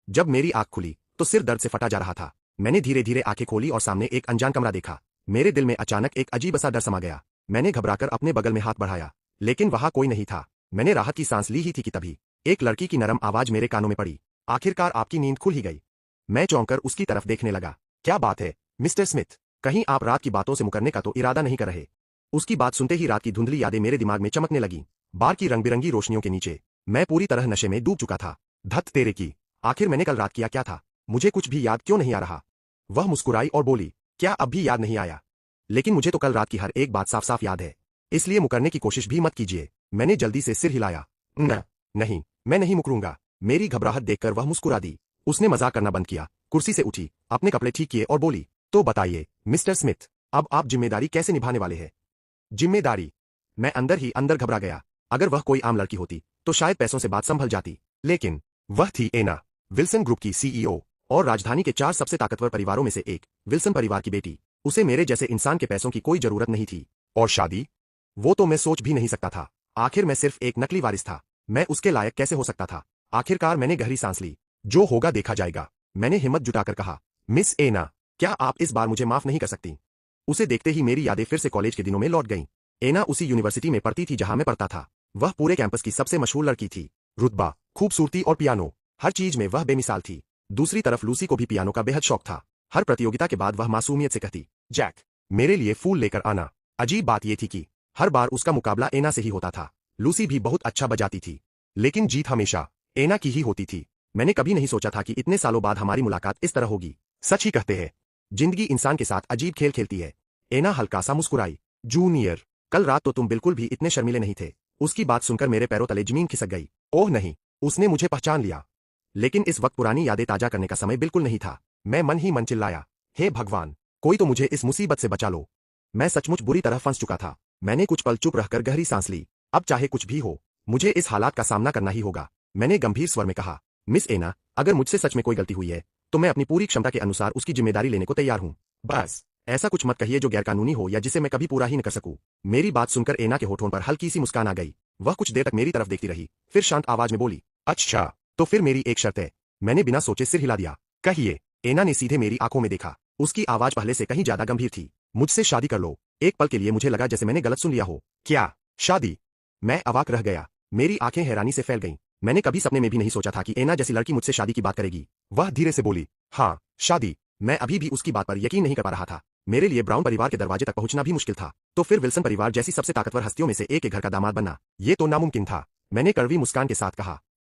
जब मेरी आंख खुली तो सिर दर्द से फटा जा रहा था। मैंने धीरे धीरे आंखें खोली और सामने एक अनजान कमरा देखा। मेरे दिल में अचानक एक अजीब सा डर समा गया। मैंने घबराकर अपने बगल में हाथ बढ़ाया, लेकिन वहां कोई नहीं था। मैंने राहत की सांस ली ही थी कि तभी एक लड़की की नरम आवाज मेरे कानों में पड़ी। आखिरकार आपकी नींद खुल ही गई। मैं चौंककर उसकी तरफ देखने लगा। क्या बात है मिस्टर स्मिथ, कहीं आप रात की बातों से मुकरने का तो इरादा नहीं कर रहे? उसकी बात सुनते ही रात की धुंधली यादें मेरे दिमाग में चमकने लगी। बार की रंग बिरंगी रोशनियों के नीचे मैं पूरी तरह नशे में डूब चुका था। धत तेरे की, आखिर मैंने कल रात किया क्या था? मुझे कुछ भी याद क्यों नहीं आ रहा? वह मुस्कुराई और बोली, क्या अब भी याद नहीं आया? लेकिन मुझे तो कल रात की हर एक बात साफ साफ याद है, इसलिए मुकरने की कोशिश भी मत कीजिए। मैंने जल्दी से सिर हिलाया। नहीं, मैं नहीं मुकरूंगा। मेरी घबराहट देखकर वह मुस्कुरा दी। उसने मजाक करना बंद किया, कुर्सी से उठी, अपने कपड़े ठीक किए और बोली, तो बताइए मिस्टर स्मिथ, अब आप जिम्मेदारी कैसे निभाने वाले हैं? जिम्मेदारी? मैं अंदर ही अंदर घबरा गया। अगर वह कोई आम लड़की होती तो शायद पैसों से बात संभल जाती, लेकिन वह थी एना, विल्सन ग्रुप की सीईओ और राजधानी के 4 सबसे ताकतवर परिवारों में से एक, विल्सन परिवार की बेटी। उसे मेरे जैसे इंसान के पैसों की कोई जरूरत नहीं थी। और शादी? वो तो मैं सोच भी नहीं सकता था। आखिर मैं सिर्फ एक नकली वारिस था। मैं उसके लायक कैसे हो सकता था? आखिरकार मैंने गहरी सांस ली। जो होगा देखा जाएगा, मैंने हिम्मत जुटाकर कहा। मिस एना, क्या आप इस बार मुझे माफ नहीं कर सकती? उसे देखते ही मेरी यादें फिर से कॉलेज के दिनों में लौट गईं। एना उसी यूनिवर्सिटी में पढ़ती थी जहां मैं पढ़ता था। वह पूरे कैंपस की सबसे मशहूर लड़की थी। रुतबा, खूबसूरती और पियानो, हर चीज में वह बेमिसाल थी। दूसरी तरफ लूसी को भी पियानो का बेहद शौक था। हर प्रतियोगिता के बाद वह मासूमियत से कहती, जैक, मेरे लिए फूल लेकर आना। अजीब बात यह थी कि हर बार उसका मुकाबला एना से ही होता था। लूसी भी बहुत अच्छा बजाती थी, लेकिन जीत हमेशा एना की ही होती थी। मैंने कभी नहीं सोचा था कि इतने सालों बाद हमारी मुलाकात इस तरह होगी। सच ही कहते हैं, जिंदगी इंसान के साथ अजीब खेल खेलती है। एना हल्का सा मुस्कुराई। जूनियर, कल रात तो तुम बिल्कुल भी इतने शर्मीले नहीं थे। उसकी बात सुनकर मेरे पैरों तले जमीन खिसक गई। ओह नहीं, उसने मुझे पहचान लिया। लेकिन इस वक्त पुरानी यादें ताजा करने का समय बिल्कुल नहीं था। मैं मन ही मन चिल्लाया, हे भगवान, कोई तो मुझे इस मुसीबत से बचा लो। मैं सचमुच बुरी तरह फंस चुका था। मैंने कुछ पल चुप रहकर गहरी सांस ली। अब चाहे कुछ भी हो, मुझे इस हालात का सामना करना ही होगा। मैंने गंभीर स्वर में कहा, मिस एना, अगर मुझसे सच में कोई गलती हुई है तो मैं अपनी पूरी क्षमता के अनुसार उसकी जिम्मेदारी लेने को तैयार हूं। बस ऐसा कुछ मत कहिए जो गैरकानूनी हो या जिसे मैं कभी पूरा ही न कर सकूं। मेरी बात सुनकर एना के होठों पर हल्की सी मुस्कान आ गई। वह कुछ देर तक मेरी तरफ देखती रही, फिर शांत आवाज में बोली, अच्छा, तो फिर मेरी एक शर्त है। मैंने बिना सोचे सिर हिला दिया। कहिए। एना ने सीधे मेरी आंखों में देखा। उसकी आवाज पहले से कहीं ज्यादा गंभीर थी। मुझसे शादी कर लो। एक पल के लिए मुझे लगा जैसे मैंने गलत सुन लिया हो। क्या शादी? मैं अवाक रह गया। मेरी आंखें हैरानी से फैल गईं। मैंने कभी सपने में भी नहीं सोचा था कि एना जैसी लड़की मुझसे शादी की बात करेगी। वह धीरे से बोली, हाँ, शादी। मैं अभी भी उसकी बात पर यकीन नहीं कर पा रहा था। मेरे लिए ब्राउन परिवार के दरवाजे तक पहुंचना भी मुश्किल था, तो फिर विल्सन परिवार जैसी सबसे ताकतवर हस्तियों में से एक के घर का दामाद बनना, ये तो नामुमकिन था। मैंने कड़वी मुस्कान के साथ कहा,